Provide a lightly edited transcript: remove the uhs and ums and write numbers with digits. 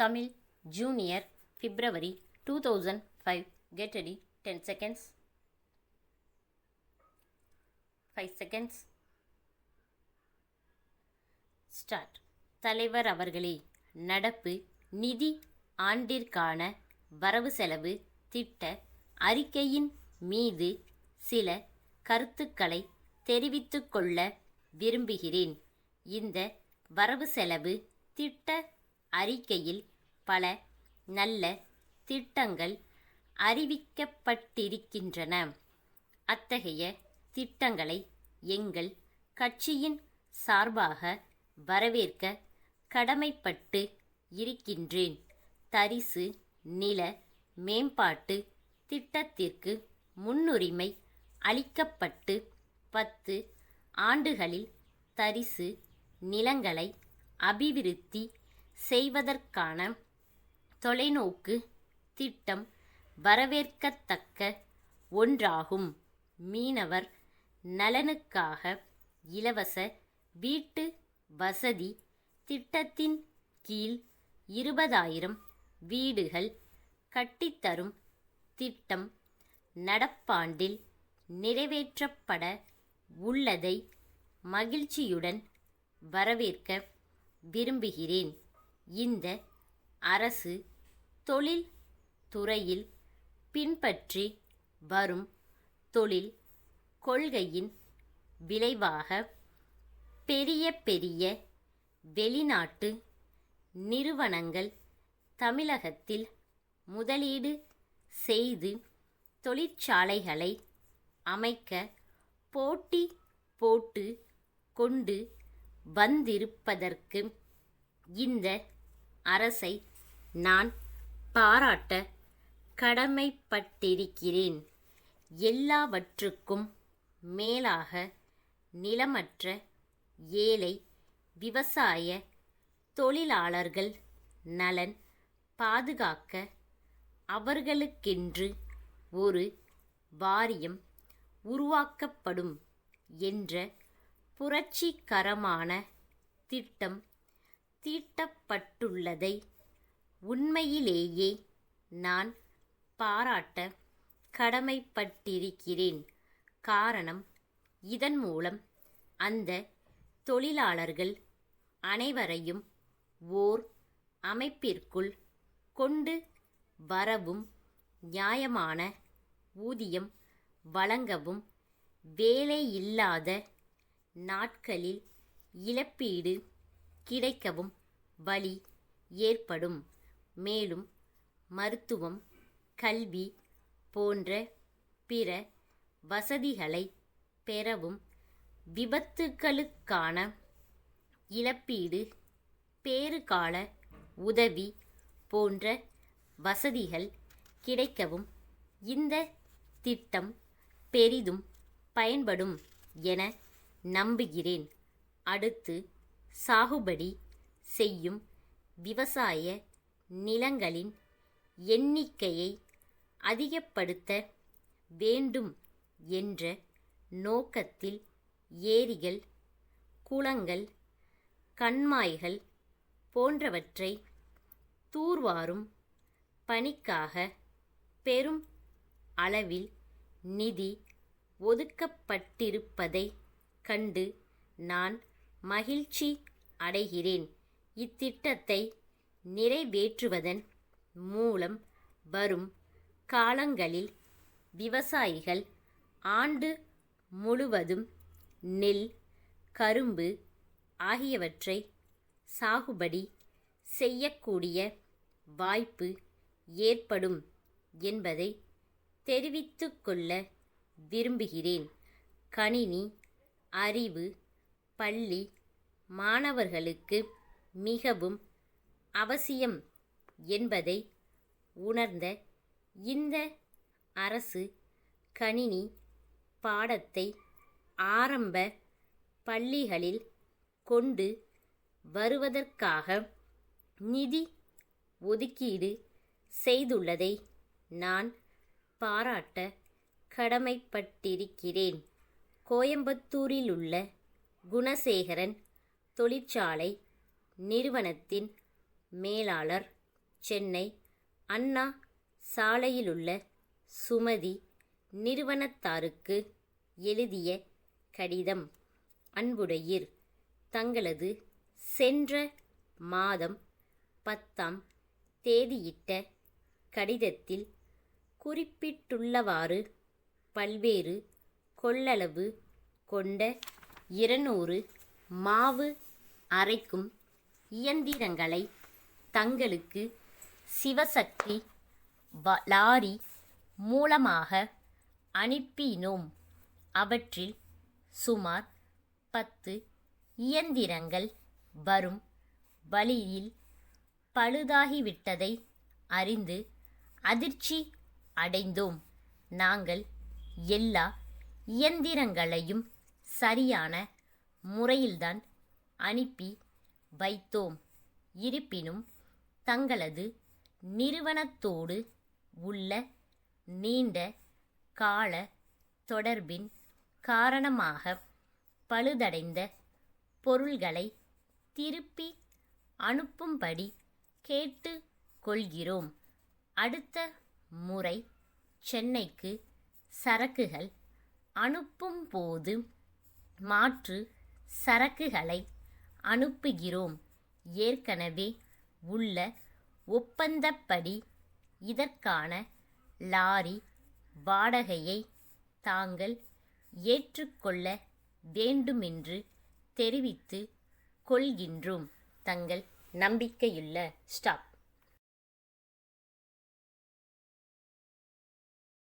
Tamil Junior February 2005. Get ready. 10 seconds. 5 seconds. Start. தலைவர் அவர்களே, நடப்பு நிதி ஆண்டிற்கான வரவு செலவு திட்ட அறிக்கையின் மீது சில கருத்துக்களை தெரிவித்துக் கொள்ள விரும்புகிறேன். இந்த வரவு செலவு திட்ட அறிக்கையில் பல நல்ல திட்டங்கள் அறிவிக்கப்பட்டிருக்கின்றன. அத்தகைய திட்டங்களை எங்கள் கட்சியின் சார்பாக வரவேற்க கடமைப்பட்டு இருக்கின்றேன். தரிசு நில மேம்பாட்டு திட்டத்திற்கு முன்னுரிமை அளிக்கப்பட்டு 10 ஆண்டுகளில் தரிசு நிலங்களை அபிவிருத்தி செய்வதற்கான தொலைநோக்கு திட்டம் வரவேற்கத்தக்க ஒன்றாகும். மீனவர் நலனுக்காக இலவச வீட்டு வசதி திட்டத்தின் கீழ் 20,000 வீடுகள் கட்டித்தரும் திட்டம் நடப்பாண்டில் நிறைவேற்றப்பட உள்ளதை மகிழ்ச்சியுடன் வரவேற்க விரும்புகிறேன். இந்த அரசு தொழில் துறையில் பின்பற்றி வரும் தொழில் கொள்கையின் விளைவாக பெரிய பெரிய வெளிநாட்டு நிறுவனங்கள் தமிழகத்தில் முதலீடு செய்து தொழிற்சாலைகளை அமைக்க போட்டி போட்டு கொண்டு வந்திருப்பதற்கு இந்த அரசை நான் பாராட்ட கடமைப்பட்டிருக்கிறேன். எல்லாவற்றுக்கும் மேலாக நிலமற்ற ஏழை விவசாய தொழிலாளர்கள் நலன் பாதுகாக்க அவர்களுக்கென்று ஒரு வாரியம் உருவாக்கப்படும் என்ற புரட்சிகரமான திட்டம் தீட்டப்பட்டுள்ளதை உண்மையிலேயே நான் பாராட்ட கடமைப்பட்டிருக்கிறேன். காரணம், இதன் மூலம் அந்த தொழிலாளர்கள் அனைவரையும் ஓர் அமைப்பிற்குள் கொண்டு வரவும் நியாயமான ஊதியம் வழங்கவும் வேலையில்லாத நாட்களில் இழப்பீடு கிடைக்கவும் வழி ஏற்படும். மேலும் மருத்துவம், கல்வி போன்ற பிற வசதிகளை பெறவும் விபத்துகளுக்கான இழப்பீடு, பேறுகால உதவி போன்ற வசதிகள் கிடைக்கவும் இந்த திட்டம் பெரிதும் பயன்படும் என நம்புகிறேன். அடுத்து, சாகுபடி செய்யும் விவசாய நிலங்களின் எண்ணிக்கையை அதிகப்படுத்த வேண்டும் என்ற நோக்கத்தில் ஏரிகள், குளங்கள், கண்மாய்கள் போன்றவற்றை தூர்வாரும் பணிக்காக பெரும் அளவில் நிதி ஒதுக்கப்பட்டிருப்பதை கண்டு நான் மகிழ்ச்சி அடைகிறேன். இத்திட்டத்தை நிறைவேற்றுவதன் மூலம் வரும் காலங்களில் விவசாயிகள் ஆண்டு முழுவதும் நெல், கரும்பு ஆகியவற்றை சாகுபடி செய்யக்கூடிய வாய்ப்பு ஏற்படும் என்பதை தெரிவித்துக்கொள்ள விரும்புகிறேன். கணினி அறிவு பள்ளி மாணவர்களுக்கு மிகவும் அவசியம் என்பதை உணர்ந்த இந்த அரசு கணினி பாடத்தை ஆரம்ப பள்ளிகளில் கொண்டு வருவதற்காக நிதி ஒதுக்கீடு செய்துள்ளதை நான் பாராட்ட கடமைப்பட்டிருக்கிறேன். கோயம்புத்தூரிலுள்ள குணசேகரன் தொழிற்சாலை நிறுவனத்தின் மேலாளர் சென்னை அண்ணா சாலையிலுள்ள சுமதி நிறுவனத்தாருக்கு எழுதிய கடிதம். அன்புடையீர், தங்களது சென்ற மாதம் 10ஆம் தேதியிட்ட கடிதத்தில் குறிப்பிட்டுள்ளவாறு பல்வேறு கொள்ளளவு கொண்ட 200 மாவு அரைக்கும் இயந்திரங்களை தங்களுக்கு சிவசக்தி லாரி மூலமாக அனுப்பினோம். அவற்றில் சுமார் 10 இயந்திரங்கள் வரும் வழியில் பழுதாகிவிட்டதை அறிந்து அதிர்ச்சி அடைந்தோம். நாங்கள் எல்லா இயந்திரங்களையும் சரியான முறையில்தான் அனுப்பி வைத்தோம். இருப்பினும் தங்களது நிறுவனத்தோடு உள்ள நீண்ட கால தொடர்பின் காரணமாக பழுதடைந்த பொருள்களை திருப்பி அனுப்பும்படி கேட்டு கொள்கிறோம். அடுத்த முறை சென்னைக்கு சரக்குகள் அனுப்பும்போது மாற்று சரக்குகளை அனுப்புகிறோம். ஏற்கனவே உள்ள ஒப்பந்தப்படி இதற்கான லாரி வாடகையை தாங்கள் ஏற்றுக்கொள்ள வேண்டுமென்று தெரிவித்து கொள்கின்றோம். தங்கள் நம்பிக்கையுள்ள ஸ்டாப்.